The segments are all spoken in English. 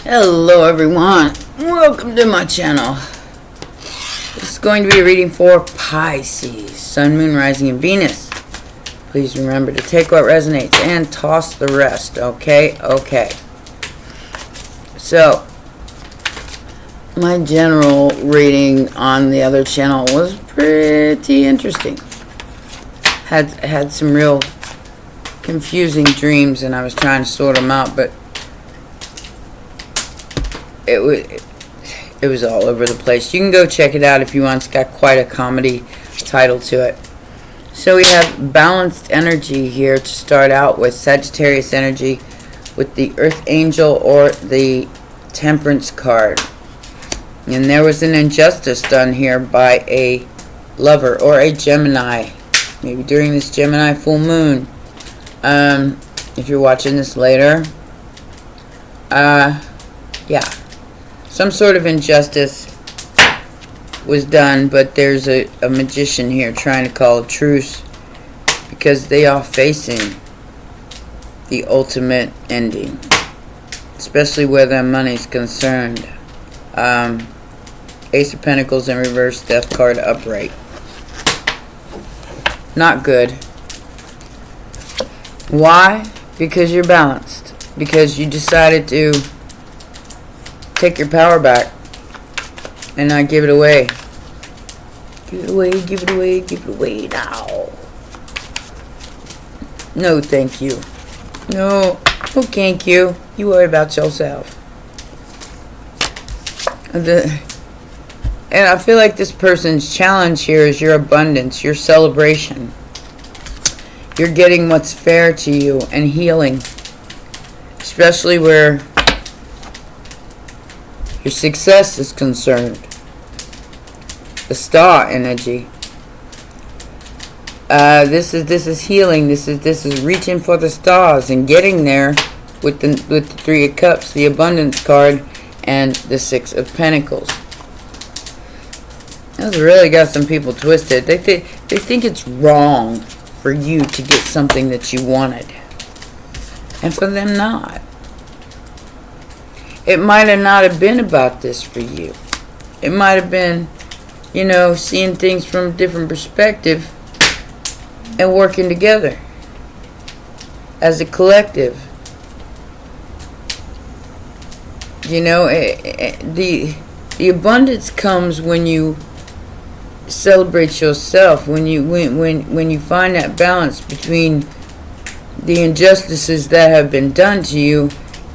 Hello everyone, welcome to my channel. This is going to be a reading for Pisces, Sun, Moon, Rising, and Venus. Please remember to take what resonates and toss the rest, okay? Okay. So, my general reading on the other channel was pretty interesting. Had some real confusing dreams and I was trying to sort them out, but it was all over the place. You can go check it out if you want. It's got quite a comedy title to it. So we have balanced energy here to start out with. Sagittarius energy with the Earth Angel or the Temperance card. And there was an injustice done here by a lover or a Gemini. Maybe during this Gemini full moon. If you're watching this later. Yeah. Some sort of injustice was done, but there's a magician here trying to call a truce because they are facing the ultimate ending, especially where their money's concerned. Ace of Pentacles in reverse, Death card upright. Not good. Why? Because you're balanced. Because you decided to take your power back and not give it away. Give it away, give it away, give it away now. No, thank you. No, thank you. You worry about yourself. And I feel like this person's challenge here is your abundance, your celebration. You're getting what's fair to you and healing. Especially where your success is concerned. The star energy. This is healing. This is reaching for the stars and getting there with the Three of Cups, the Abundance card, and the Six of Pentacles. That's really got some people twisted. They think it's wrong for you to get something that you wanted, and for them not. It might have not have been about this for you. It might have been, you know, seeing things from a different perspective and working together as a collective. You know, the abundance comes when you celebrate yourself, when you find that balance between the injustices that have been done to you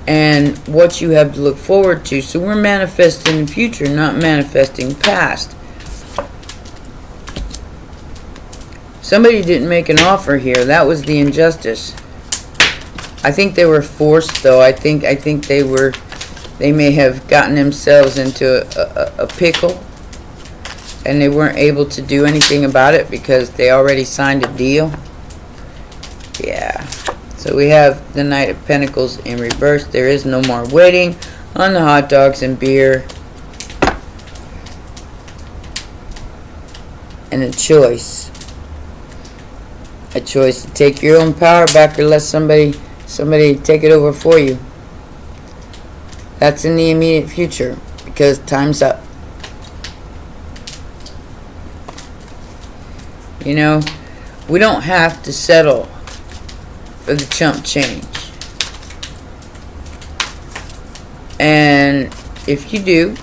and what you have to look forward to. So we're manifesting the future, not manifesting past. Somebody didn't make an offer here. That was the injustice. I think they were forced, though. I think they may have gotten themselves into a pickle, and they weren't able to do anything about it because they already signed a deal. Yeah. So we have the Knight of Pentacles in reverse. There is no more waiting on the hot dogs and beer. And a choice. A choice to take your own power back or let somebody take it over for you. That's in the immediate future because time's up. You know, we don't have to settle for the chump change. And if you do,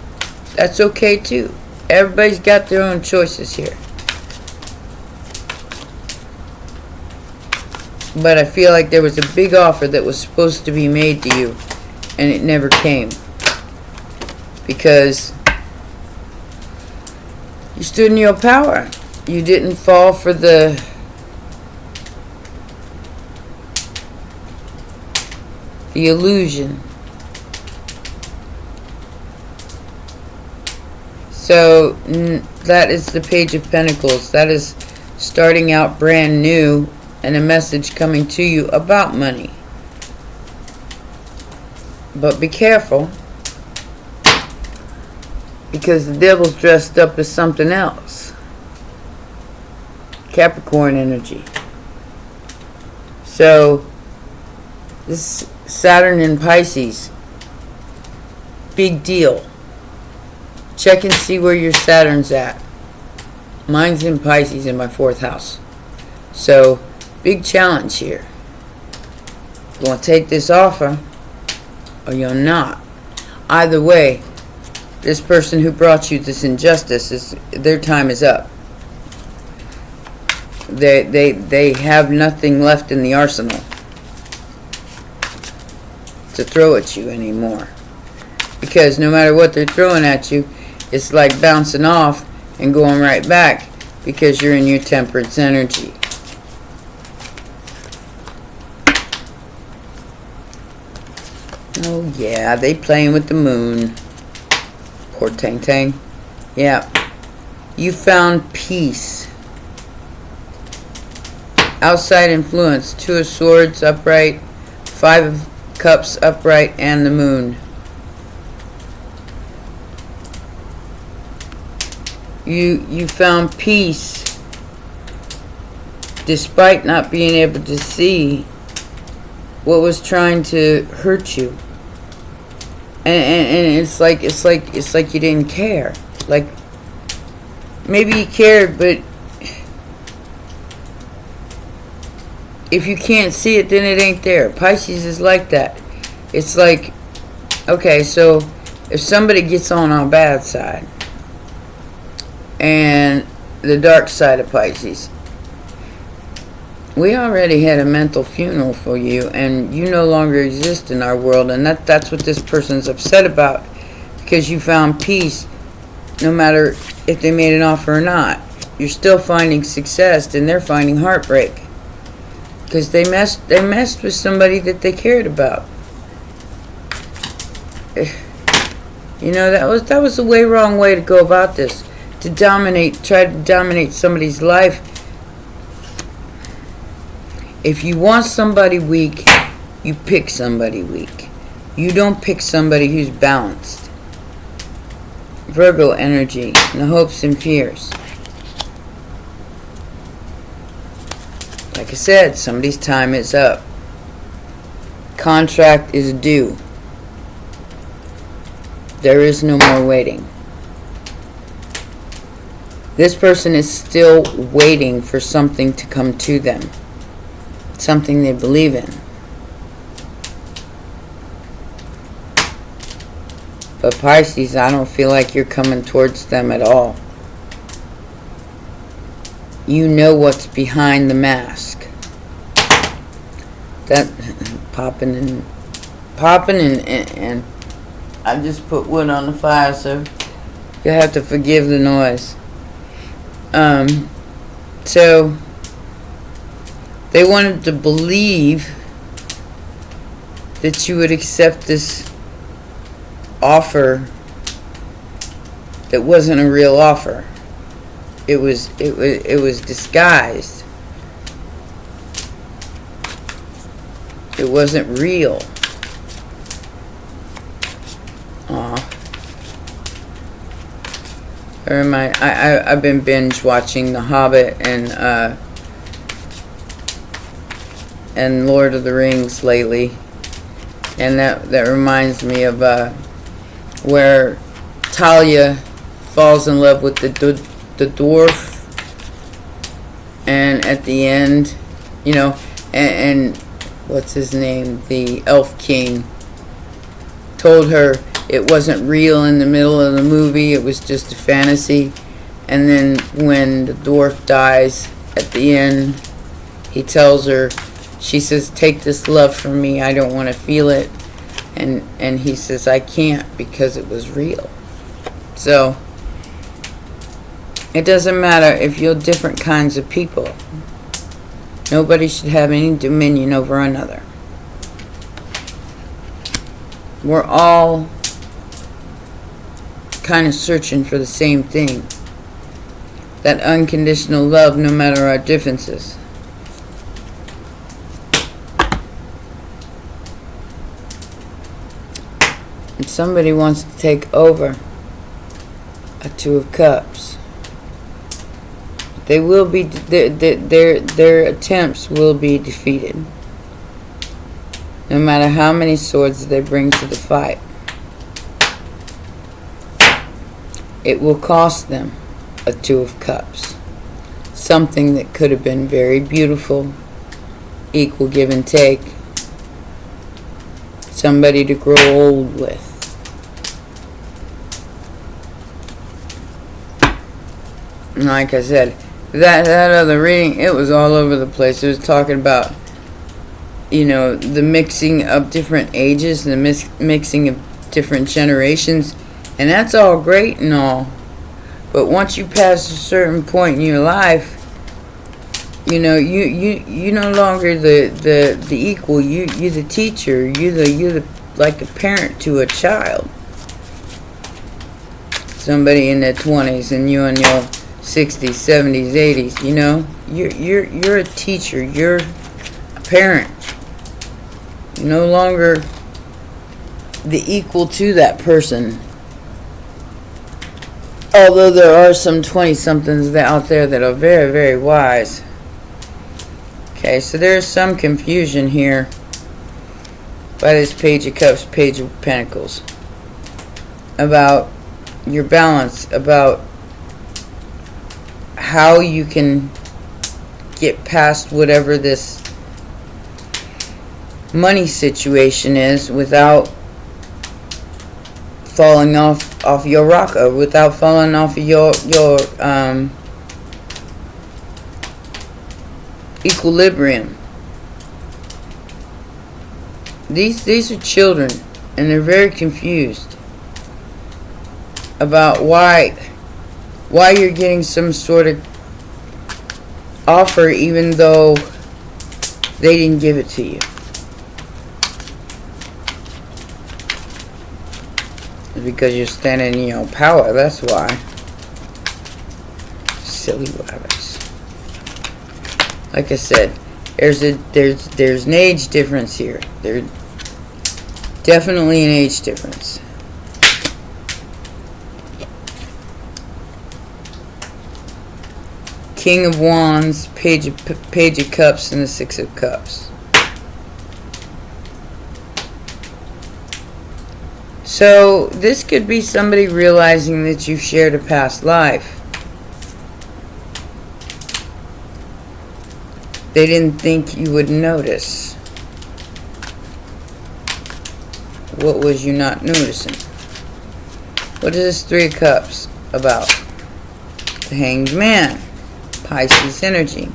that's okay too. Everybody's got their own choices here. But I feel like there was a big offer that was supposed to be made to you and it never came. Because you stood in your power. You didn't fall for the illusion. So that is the Page of Pentacles. That is starting out brand new and a message coming to you about money. But be careful, because the devil's dressed up as something else. Capricorn energy. So this Saturn in Pisces Big deal. Check and see where your Saturn's at. Mine's in Pisces in my 4th house. So, big challenge here. You're going to take this offer or you're not. Either way, this person who brought you this injustice, their time is up. They have nothing left in the arsenal to throw at you anymore. Because no matter what they're throwing at you, it's like bouncing off and going right back because you're in your temperance energy. Oh yeah, they playing with the moon. Poor Tang Tang. Yeah. You found peace. Outside influence. 2 of Swords upright. 5 of Cups upright. And the moon. You found peace. Despite not being able to see what was trying to hurt you. And it's like you didn't care. Like maybe you cared, but if you can't see it, then it ain't there. Pisces is like that. It's like, okay, so if somebody gets on our bad side and the dark side of Pisces, we already had a mental funeral for you, and you no longer exist in our world, and that's what this person's upset about, because you found peace no matter if they made an offer or not. You're still finding success, and they're finding heartbreak because they messed with somebody that they cared about. You know, that was the wrong way to go about this. To try to dominate somebody's life. If you want somebody weak, you pick somebody weak. You don't pick somebody who's balanced. Virgo energy, the hopes and fears. Like I said, somebody's time is up. Contract is due. There is no more waiting. This person is still waiting for something to come to them. Something they believe in. But Pisces, I don't feel like you're coming towards them at all. You know what's behind the mask. That popping and I just put wood on the fire, so you'll have to forgive the noise. So they wanted to believe that you would accept this offer that wasn't a real offer. It was disguised. It wasn't real. I've been binge watching The Hobbit and Lord of the Rings lately, and that reminds me of where Talia falls in love with the dwarf, and at the end, you know, and what's his name, the elf king, told her it wasn't real in the middle of the movie, it was just a fantasy. And then when the dwarf dies at the end, he tells her, she says, take this love from me, I don't want to feel it. And he says, I can't, because it was real. So it doesn't matter if you're different kinds of people. Nobody should have any dominion over another. We're all kind of searching for the same thing. That unconditional love, no matter our differences. And somebody wants to take over a 2 of Cups. They will be, their attempts will be defeated. No matter how many swords they bring to the fight. it will cost them a Two of Cups. Something that could have been very beautiful, equal give and take. Somebody to grow old with. Like I said, that other reading, it was all over the place. It was talking about, the mixing of different ages, the mixing of different generations, and that's all great and all. But once you pass a certain point in your life, you no longer the equal. You're the teacher. You're the like a parent to a child. Somebody in their 20s and you in your 60s, 70s, 80s. You're a teacher. You're a parent. You're no longer the equal to that person. Although there are some 20-somethings out there that are very, very wise. Okay, so there's some confusion here by this Page of Cups, Page of Pentacles, about your balance, about how you can get past whatever this money situation is without falling off your rocker, without falling off of your equilibrium. These are children, and they're very confused about why you're getting some sort of offer even though they didn't give it to you. It's because you're standing in your own power, that's why. Silly rabbits. Like I said, there's an age difference here. There's definitely an age difference. King of Wands, Page of Cups, and the Six of Cups. So this could be somebody realizing that you've shared a past life. They didn't think you would notice. What was you not noticing? What is this Three of Cups about? The Hanged Man. Pisces energy.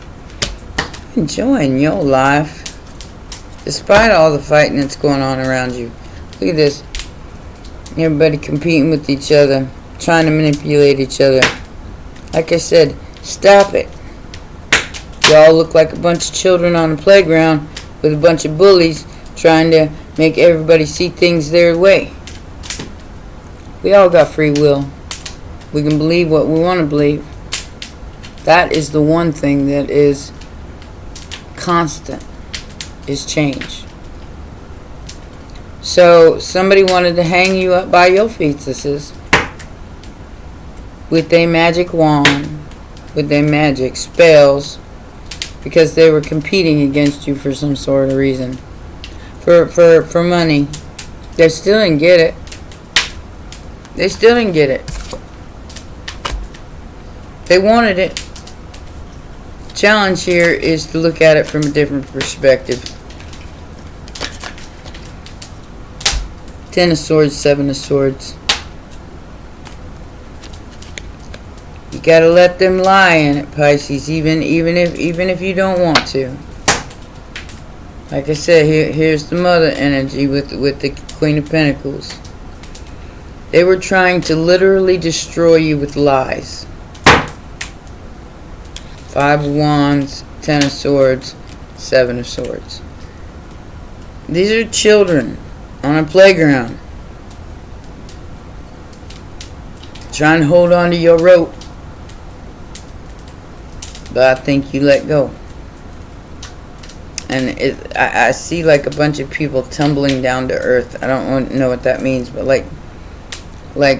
Enjoying your life. Despite all the fighting that's going on around you. Look at this. Everybody competing with each other. Trying to manipulate each other. Like I said, stop it. Y'all look like a bunch of children on the playground with a bunch of bullies trying to make everybody see things their way. We all got free will. We can believe what we want to believe. That is the one thing that is constant, is change. So somebody wanted to hang you up by your fetuses with their magic wand, with their magic spells, because they were competing against you for some sort of reason. For money. They still didn't get it. They still didn't get it. They wanted it. Challenge here is to look at it from a different perspective. Ten of Swords, Seven of Swords. You gotta let them lie in it, Pisces, even if you don't want to. Like I said, here's the Mother energy with the Queen of Pentacles. They were trying to literally destroy you with lies. Five of Wands, Ten of Swords, Seven of Swords. These are children on a playground trying to hold on to your rope. But I think you let go. And I see like a bunch of people tumbling down to earth. I don't know what that means, but like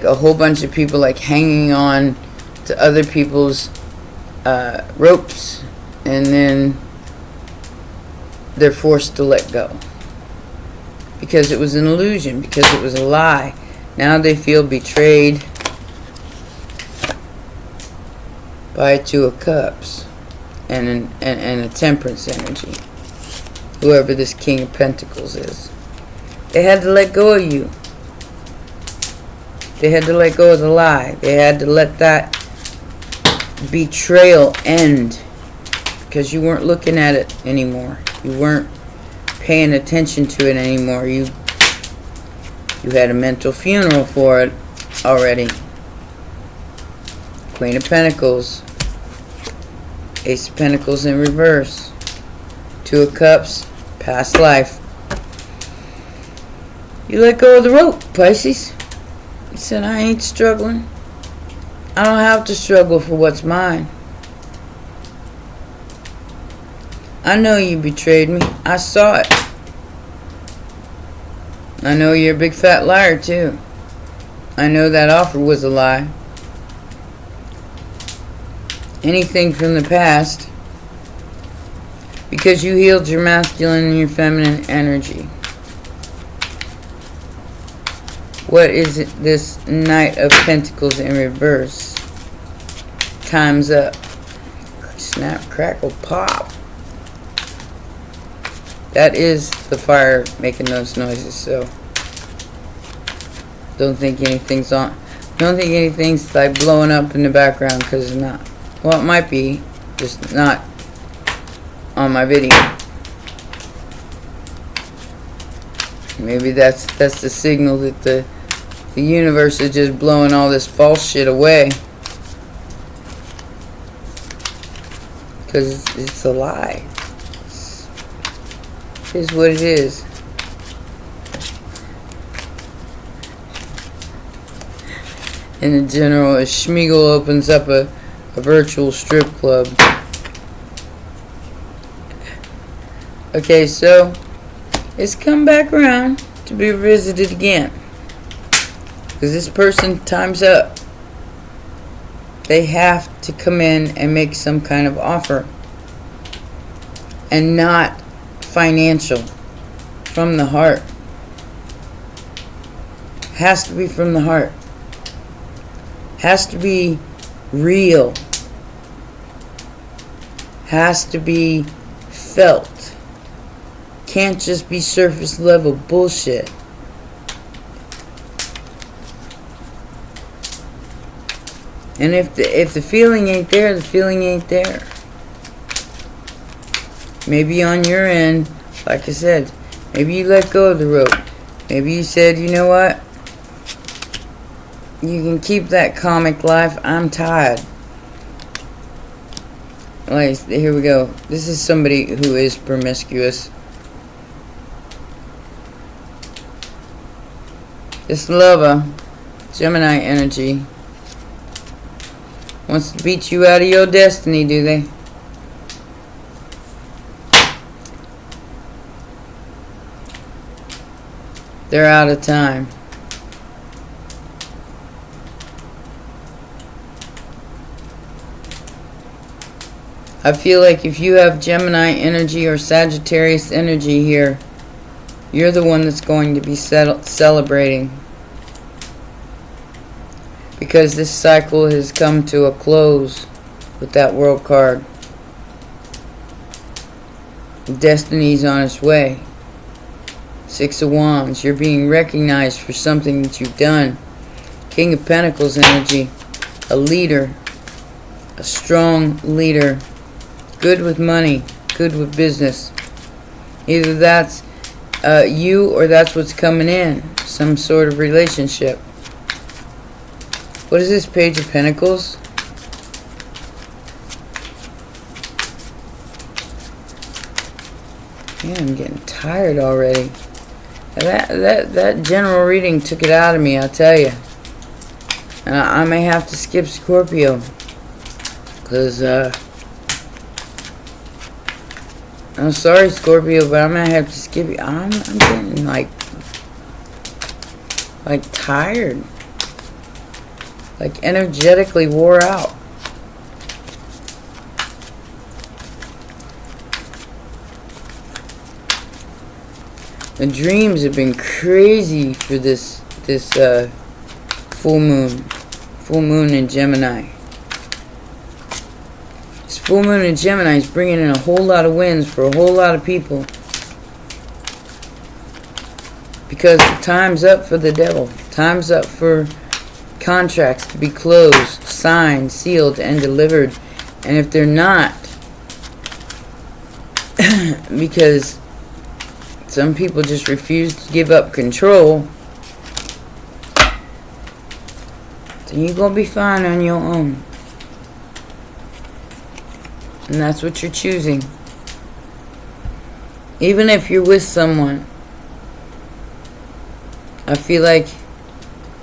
a whole bunch of people like hanging on to other people's ropes, and then they're forced to let go because it was an illusion, because it was a lie. Now they feel betrayed. by a Two of Cups and a Temperance energy. Whoever this King of Pentacles is. They had to let go of you. They had to let go of the lie. They had to let that betrayal end. Because you weren't looking at it anymore. You weren't paying attention to it anymore. You had a mental funeral for it already. Queen of Pentacles. Ace of Pentacles in reverse. Two of Cups. Past life. You let go of the rope, Pisces. You said, I ain't struggling. I don't have to struggle for what's mine. I know you betrayed me. I saw it. I know you're a big fat liar, too. I know that offer was a lie. Anything from the past. Because you healed your masculine and your feminine energy. What is it, this Knight of Pentacles in reverse? Time's up. Snap, crackle, pop. That is the fire making those noises, so don't think anything's on. Don't think anything's like blowing up in the background, because it's not. Well, it might be, just not on my video. Maybe that's the signal that the universe is just blowing all this false shit away. Because it's a lie. It is what it is. In the general, as Schmiegel opens up a virtual strip club. Okay, so it's come back around to be revisited again. Because this person, time's up. They have to come in and make some kind of offer. And not financial. From the heart. Has to be from the heart. Has to be real. Has to be felt. Can't just be surface level bullshit. And if the feeling ain't there, the feeling ain't there. Maybe on your end, like I said, maybe you let go of the rope. Maybe you said, you know what? You can keep that comic life. I'm tired. Like, here we go. This is somebody who is promiscuous. This lover, Gemini energy, wants to beat you out of your destiny, do they? They're out of time. I feel like if you have Gemini energy or Sagittarius energy here, you're the one that's going to be celebrating. Because this cycle has come to a close with that World card. Destiny's on its way. Six of Wands. You're being recognized for something that you've done. King of Pentacles energy. A leader. A strong leader. Good with money. Good with business. Either that's you or that's what's coming in. Some sort of relationship. What is this Page of Pentacles? Man, I'm getting tired already. That general reading took it out of me, I'll tell you. And I may have to skip Scorpio. Because, I'm sorry, Scorpio, but I'm going to have to skip you. I'm getting, like tired. Like, energetically wore out. The dreams have been crazy for this full moon in Gemini. This full moon in Gemini is bringing in a whole lot of wins for a whole lot of people. Because time's up for the devil. Time's up for contracts to be closed, signed, sealed, and delivered. And if they're not, because some people just refuse to give up control, then you're going to be fine on your own. And that's what you're choosing. Even if you're with someone, I feel like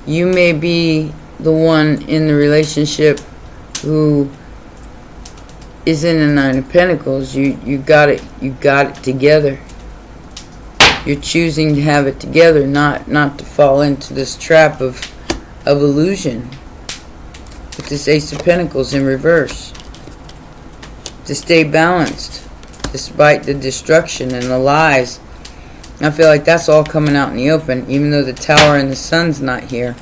you may be the one in the relationship who is in the Nine of Pentacles. You got it together. You're choosing to have it together, not to fall into this trap of illusion. With this Ace of Pentacles in reverse. To stay balanced despite the destruction and the lies. I feel like that's all coming out in the open, even though the Tower and the Sun's not here.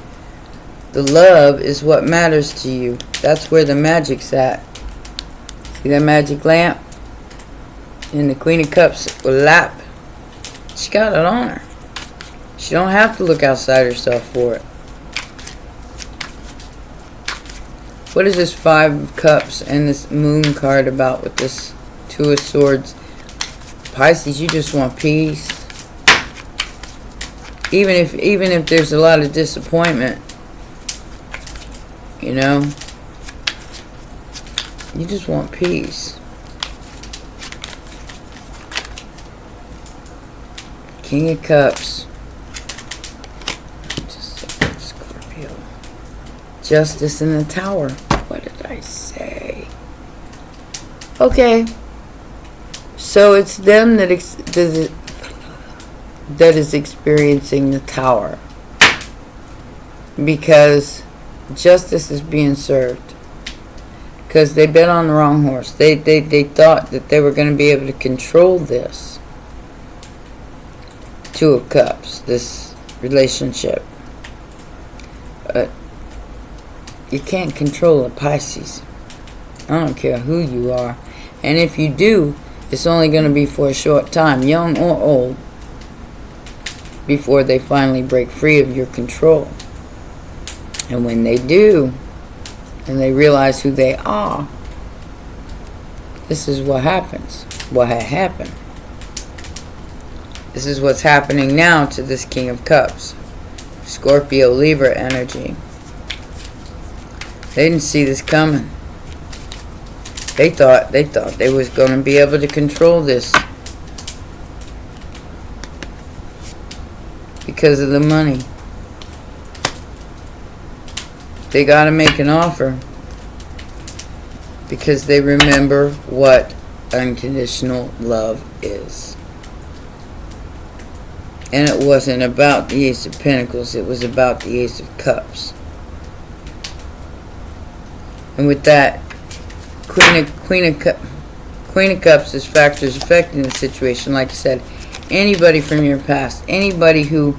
The love is what matters to you. That's where the magic's at. See that magic lamp? And the Queen of Cups lap. She got it on her. She don't have to look outside herself for it. What is this Five of Cups and this Moon card about with this Two of Swords? Pisces, you just want peace. Even if there's a lot of disappointment, you know, you just want peace. King of Cups. Scorpio. Justice in the Tower. What did I say? Okay. So it's them that is experiencing the Tower. Because justice is being served. Because they bet on the wrong horse. They thought that they were going to be able to control this. Two of Cups, this relationship. But you can't control a Pisces. I don't care who you are. And if you do, it's only going to be for a short time, young or old, before they finally break free of your control. And when they do, and they realize who they are, this is what happens. What had happened. This is what's happening now to this King of Cups. Scorpio, Libra energy. They didn't see this coming. They thought they was going to be able to control this. Because of the money. They got to make an offer. Because they remember what unconditional love is. And it wasn't about the Ace of Pentacles. It was about the Ace of Cups. And with that, Queen of Cups is factors affecting the situation. Like I said, anybody from your past, anybody who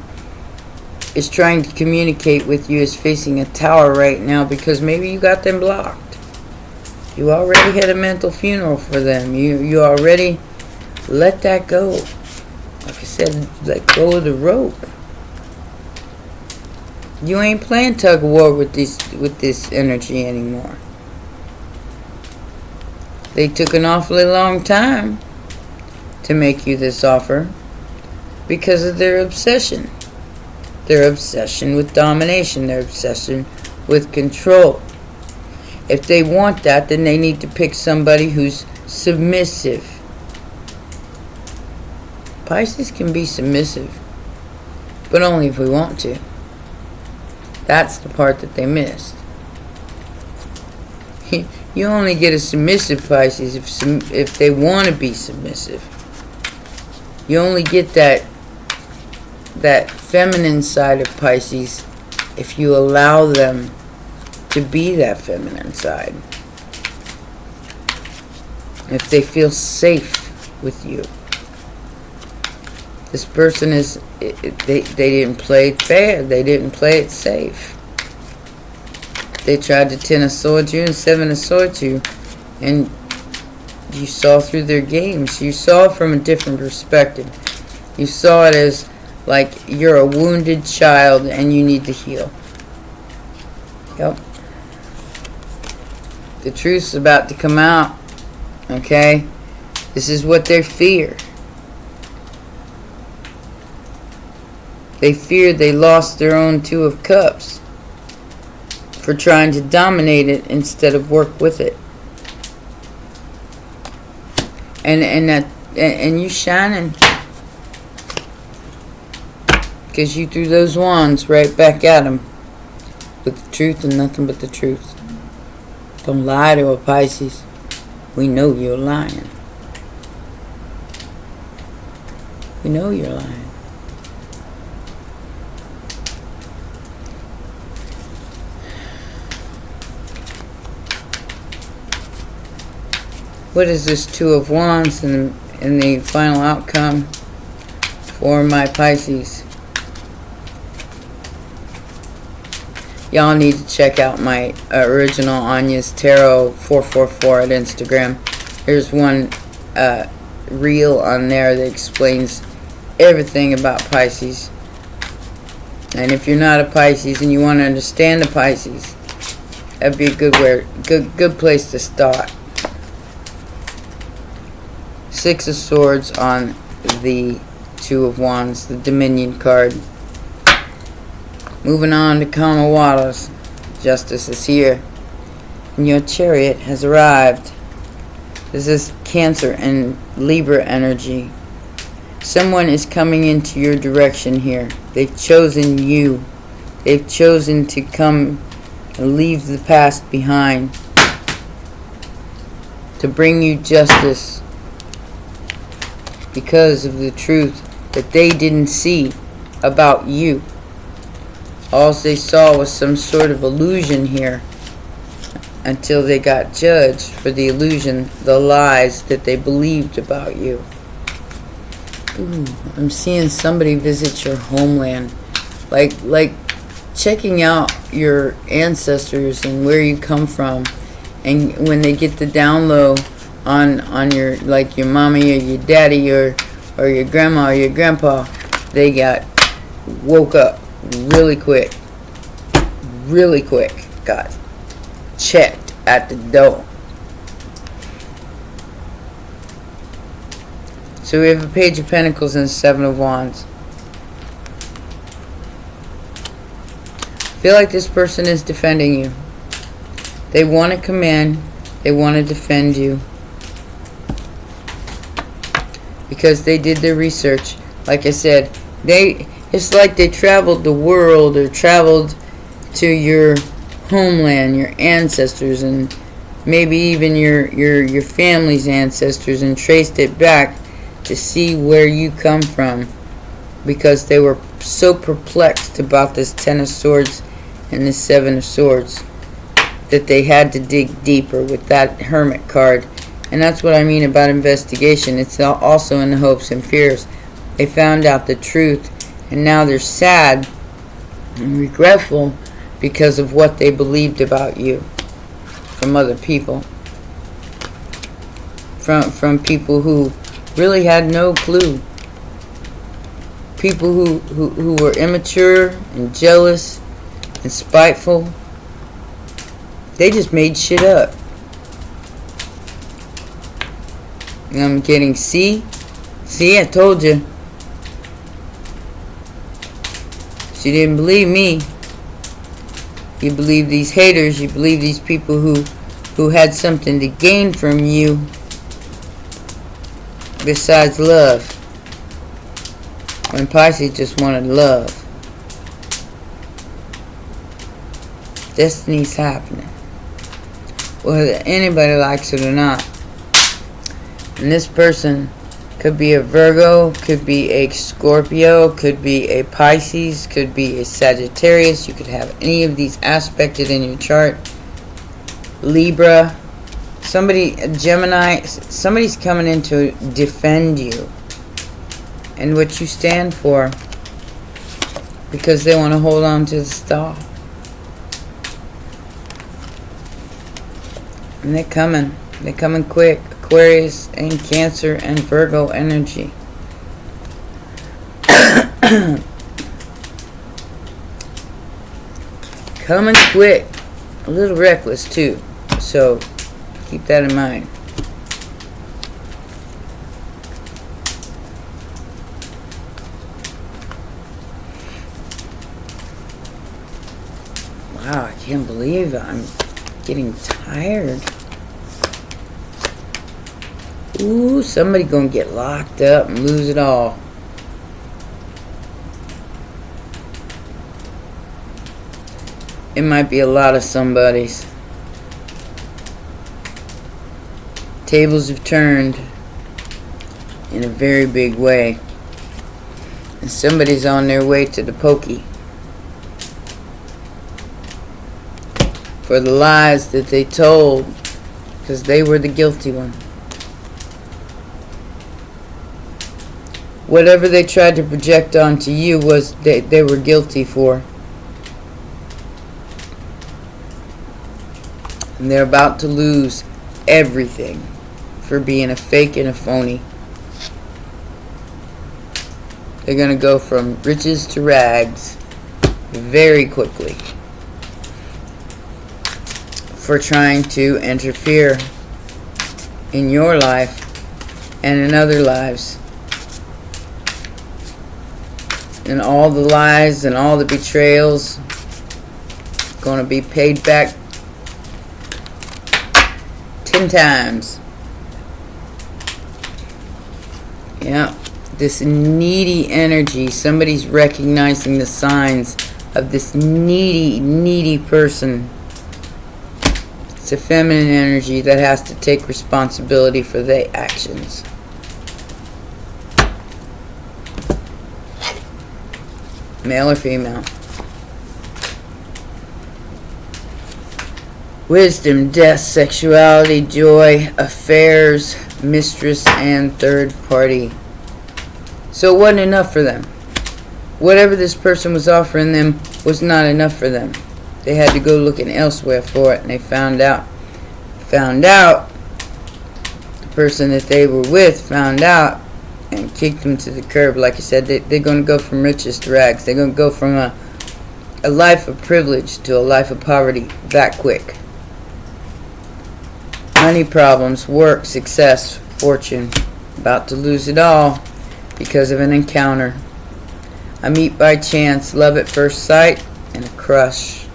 is trying to communicate with you is facing a Tower right now because maybe you got them blocked. You already had a mental funeral for them. You already let that go. Like I said, let go of the rope. You ain't playing tug of war with this energy anymore. They took an awfully long time to make you this offer because of their obsession. Their obsession with domination. Their obsession with control. If they want that, then they need to pick somebody who's submissive. Pisces can be submissive, but only if we want to. That's the part that they missed. You only get a submissive Pisces if they want to be submissive. You only get that feminine side of Pisces if you allow them to be that feminine side. If they feel safe with you. This person is, they didn't play it fair. They didn't play it safe. They tried to 10 of Swords you and 7 of Swords you. And you saw through their games. You saw it from a different perspective. You saw it as like you're a wounded child and you need to heal. Yep. The truth's about to come out. Okay? This is what they fear. They fear they lost their own Two of Cups for trying to dominate it instead of work with it. And you shining because you threw those wands right back at them with the truth and nothing but the truth. Don't lie to a Pisces. We know you're lying. We know you're lying. What is this Two of Wands in the final outcome for my Pisces? Y'all need to check out my original Anya's Tarot 444 at Instagram. There's one reel on there that explains everything about Pisces. And if you're not a Pisces and you want to understand the Pisces, that'd be a good place to start. Six of Swords on the Two of Wands, the Dominion card. Moving on to calmer waters. Justice is here. And your Chariot has arrived. This is Cancer and Libra energy. Someone is coming into your direction here. They've chosen you. They've chosen to come and leave the past behind. To bring you justice. Because of the truth that they didn't see about you. All they saw was some sort of illusion here until they got judged for the illusion, the lies that they believed about you. Ooh, I'm seeing somebody visit your homeland. Like checking out your ancestors and where you come from. And when they get the down low on your, like your mommy or your daddy or your grandma or your grandpa, they woke up really quick, got checked at the door. So we have a Page of Pentacles and a Seven of Wands. I feel like this person is defending you. They want to come in, they want to defend you. Because they did their research. Like I said, it's like they traveled the world or traveled to your homeland, your ancestors, and maybe even your family's ancestors, and traced it back to see where you come from, because they were so perplexed about this Ten of Swords and this Seven of Swords that they had to dig deeper with that Hermit card. And that's what I mean about investigation. It's also in the hopes and fears. They found out the truth, and now they're sad and regretful because of what they believed about you from other people. From people who really had no clue. People who were immature and jealous and spiteful. They just made shit up. And I'm getting see, I told you. She didn't believe me. You believe these haters. You believe these people who had something to gain from you besides love. When Pisces just wanted love. Destiny's happening. Whether anybody likes it or not. And this person could be a Virgo, could be a Scorpio, could be a Pisces, could be a Sagittarius. You could have any of these aspected in your chart. Libra, somebody, a Gemini, somebody's coming in to defend you and what you stand for, because they want to hold on to the star. And they're coming quick. Aquarius and Cancer and Virgo energy. Coming quick. A little reckless too. So keep that in mind. Wow, I can't believe I'm getting tired. Ooh, somebody gonna get locked up and lose it all. It might be a lot of somebody's. Tables have turned in a very big way. And somebody's on their way to the pokey. For the lies that they told, because they were the guilty one. Whatever they tried to project onto you was they were guilty for. And they're about to lose everything for being a fake and a phony. They're going to go from riches to rags very quickly for trying to interfere in your life and in other lives. And all the lies and all the betrayals going to be paid back 10 times. Yeah, this needy energy. Somebody's recognizing the signs of this needy person. It's a feminine energy that has to take responsibility for their actions. Male or female. Wisdom, death, sexuality, joy, affairs, mistress, and third party. So it wasn't enough for them. Whatever this person was offering them was not enough for them. They had to go looking elsewhere for it, and they found out. The person that they were with found out and kicked them to the curb. Like I said, they're going to go from riches to rags. They're going to go from a life of privilege to a life of poverty that quick. Money problems, work, success, fortune. About to lose it all because of an encounter. A meet by chance, love at first sight, and a crush.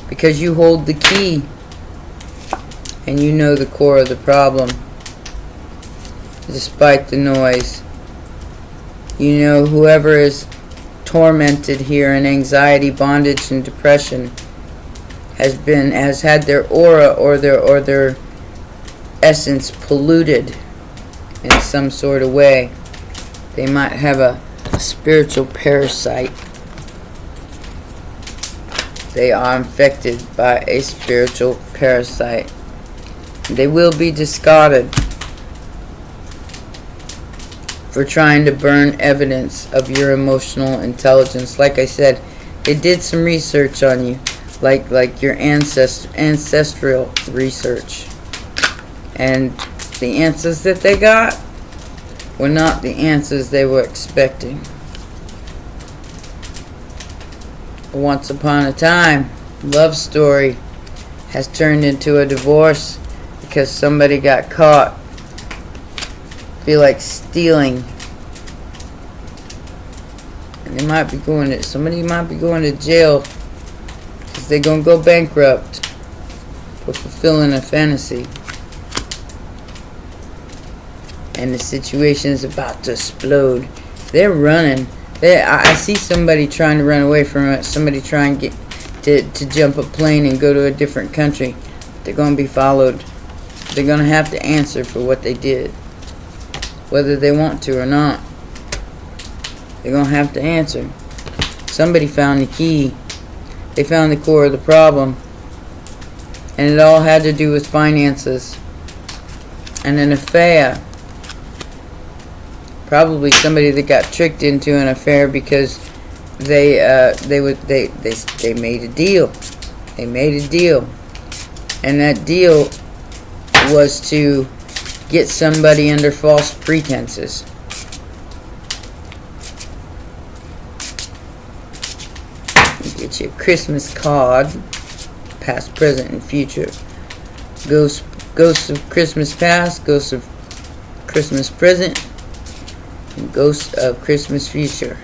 Because you hold the key and you know the core of the problem. Despite the noise. You know whoever is tormented here in anxiety, bondage, and depression has had their aura or their essence polluted in some sort of way. They might have a spiritual parasite. They are infected by a spiritual parasite. They will be discarded for trying to burn evidence of your emotional intelligence. Like I said, they did some research on you. Like your ancestral research. And the answers that they got were not the answers they were expecting. Once upon a time, love story has turned into a divorce because somebody got caught. Feel like stealing. And somebody might be going to jail because they're going to go bankrupt for fulfilling a fantasy. And the situation is about to explode. They're running. I see somebody trying to run away from it. Somebody trying to jump a plane and go to a different country. They're going to be followed. They're going to have to answer for what they did. Whether they want to or not. They're going to have to answer. Somebody found the key. They found the core of the problem. And it all had to do with finances. And an affair. Probably somebody that got tricked into an affair because they made a deal. They made a deal. And that deal was to get somebody under false pretenses. Get you a Christmas card, past, present, and future. Ghosts of Christmas past, ghosts of Christmas present, and ghosts of Christmas future.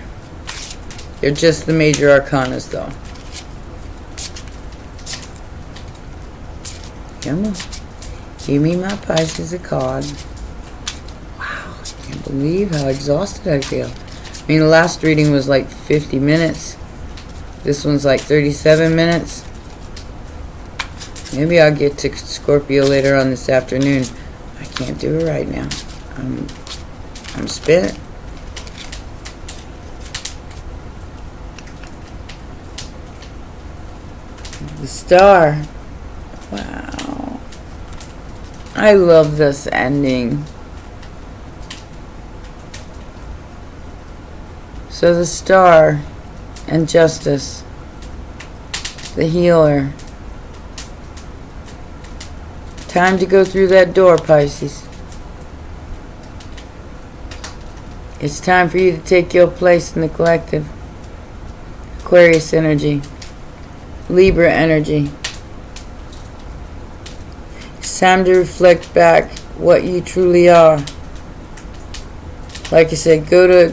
They're just the major arcanas, though. Come on. Give me my Pisces a card. Wow, I can't believe how exhausted I feel. I mean, the last reading was like 50 minutes. This one's like 37 minutes. Maybe I'll get to Scorpio later on this afternoon. I can't do it right now. I'm spent. The Star. Wow. I love this ending. So the Star and Justice, the healer. Time to go through that door, Pisces. It's time for you to take your place in the collective. Aquarius energy. Libra energy. It's time to reflect back what you truly are. Like I said, go to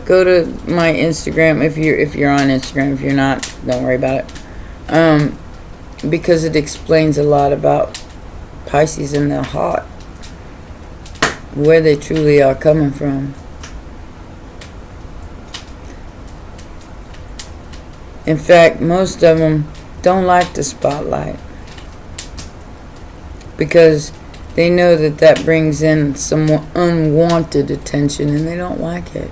my Instagram if you're on Instagram. If you're not, don't worry about it. Because it explains a lot about Pisces in their heart, where they truly are coming from. In fact, most of them don't like the spotlight because they know that brings in some unwanted attention and they don't like it.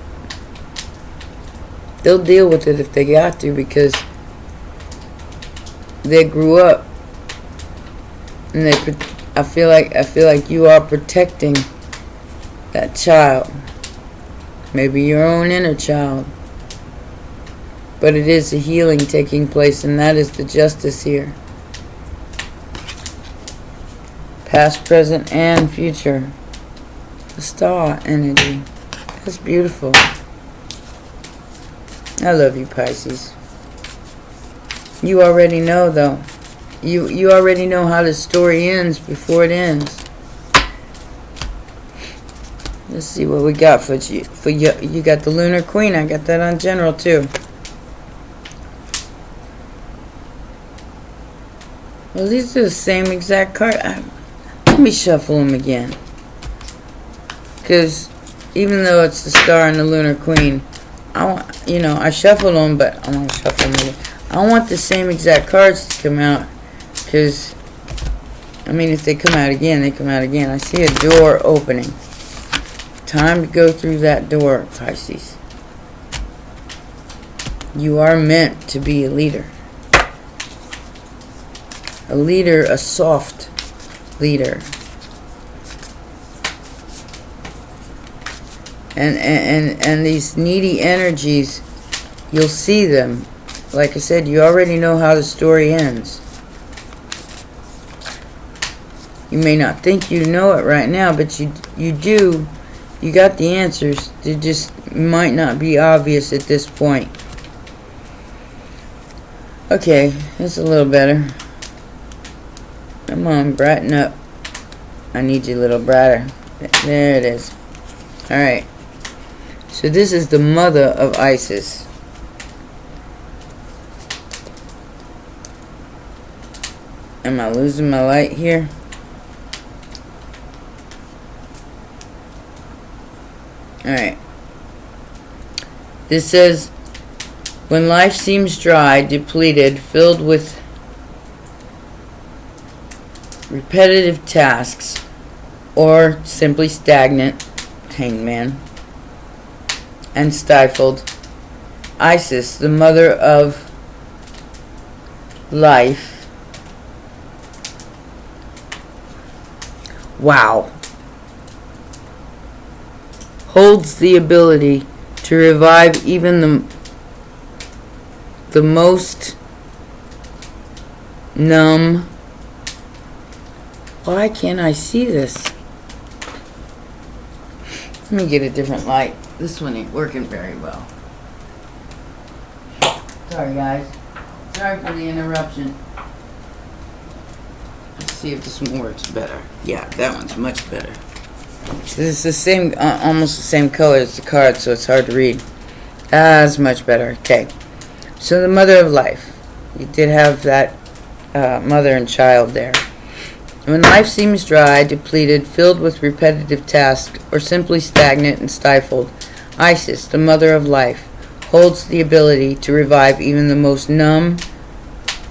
They'll deal with it if they got to because they grew up and I feel like you are protecting that child, maybe your own inner child. But it is a healing taking place, and that is the justice here. Past, present, and future. The Star energy. That's beautiful. I love you, Pisces. You already know, though. You already know how the story ends before it ends. Let's see what we got for you. You got the Lunar Queen. I got that on General, too. Well, these are the same exact card. Let me shuffle them again. Because even though it's the Star and the Lunar Queen, I shuffle them, but I want to shuffle them again. I want the same exact cards to come out. Because, I mean, if they come out again, they come out again. I see a door opening. Time to go through that door, Pisces. You are meant to be a leader. A leader, a soft leader. And these needy energies, you'll see them. Like I said, you already know how the story ends. You may not think you know it right now, but you do. You got the answers. They just might not be obvious at this point. Okay, that's a little better. Come on, brighten up. I need you a little brighter. There it is. Alright. So this is the mother of Isis. Am I losing my light here? Alright. This says, when life seems dry, depleted, filled with repetitive tasks, or simply stagnant, hangman, and stifled, Isis, the mother of life, wow, holds the ability to revive even the most numb, Why can't I see this? Let me get a different light. This one ain't working very well. Sorry, guys. Sorry for the interruption. Let's see if this one works better. Yeah, that one's much better. This is the same, almost the same color as the card, so it's hard to read. That's much better. Okay. So the mother of life. You did have that mother and child there. When life seems dry, depleted, filled with repetitive tasks, or simply stagnant and stifled, Isis, the mother of life, holds the ability to revive even the most numb,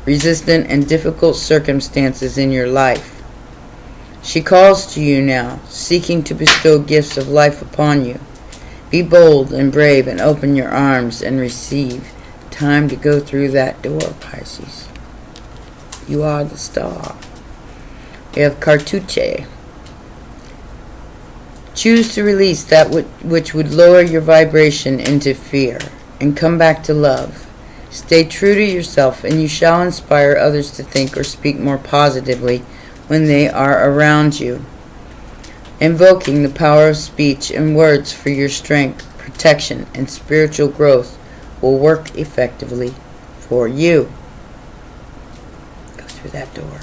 resistant, and difficult circumstances in your life. She calls to you now, seeking to bestow gifts of life upon you. Be bold and brave and open your arms and receive. Time to go through that door, Pisces. You are the star. We have Cartuche. Choose to release that which would lower your vibration into fear and come back to love. Stay true to yourself and you shall inspire others to think or speak more positively when they are around you. Invoking the power of speech and words for your strength, protection, and spiritual growth will work effectively for you. Go through that door.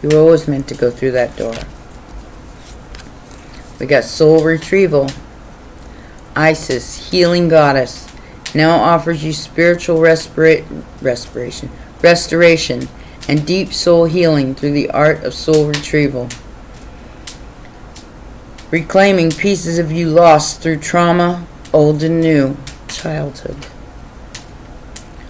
You were always meant to go through that door. We got soul retrieval. Isis, healing goddess, now offers you spiritual restoration, and deep soul healing through the art of soul retrieval. Reclaiming pieces of you lost through trauma, old and new, childhood.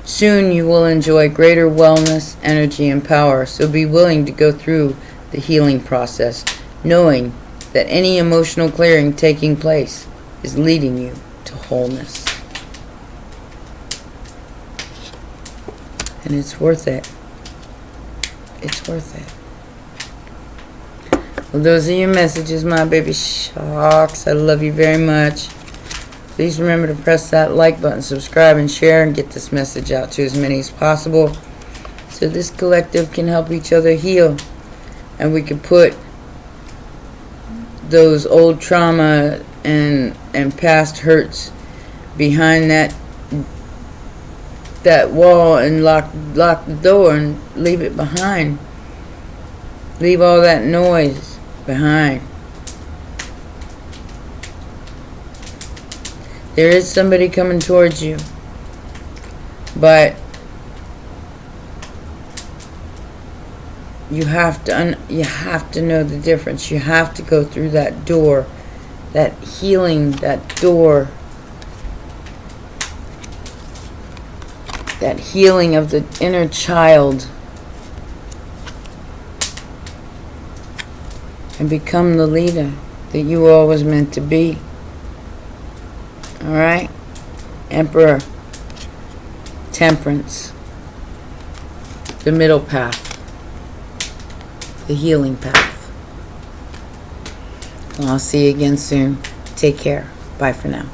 Soon you will enjoy greater wellness, energy, and power, so be willing to go through the healing process, knowing that any emotional clearing taking place is leading you to wholeness. And it's worth it. It's worth it. Well, those are your messages, my baby sharks. I love you very much. Please remember to press that like button, subscribe, and share, and get this message out to as many as possible so this collective can help each other heal. And we can put those old trauma and past hurts behind that wall and lock the door and leave it behind. Leave all that noise behind. There is somebody coming towards you, but you have to know the difference. You have to go through that door, that healing, that door, that healing of the inner child, and become the leader that you were always meant to be. Alright? Emperor. Temperance. The middle path. The healing path. Well, I'll see you again soon. Take care. Bye for now.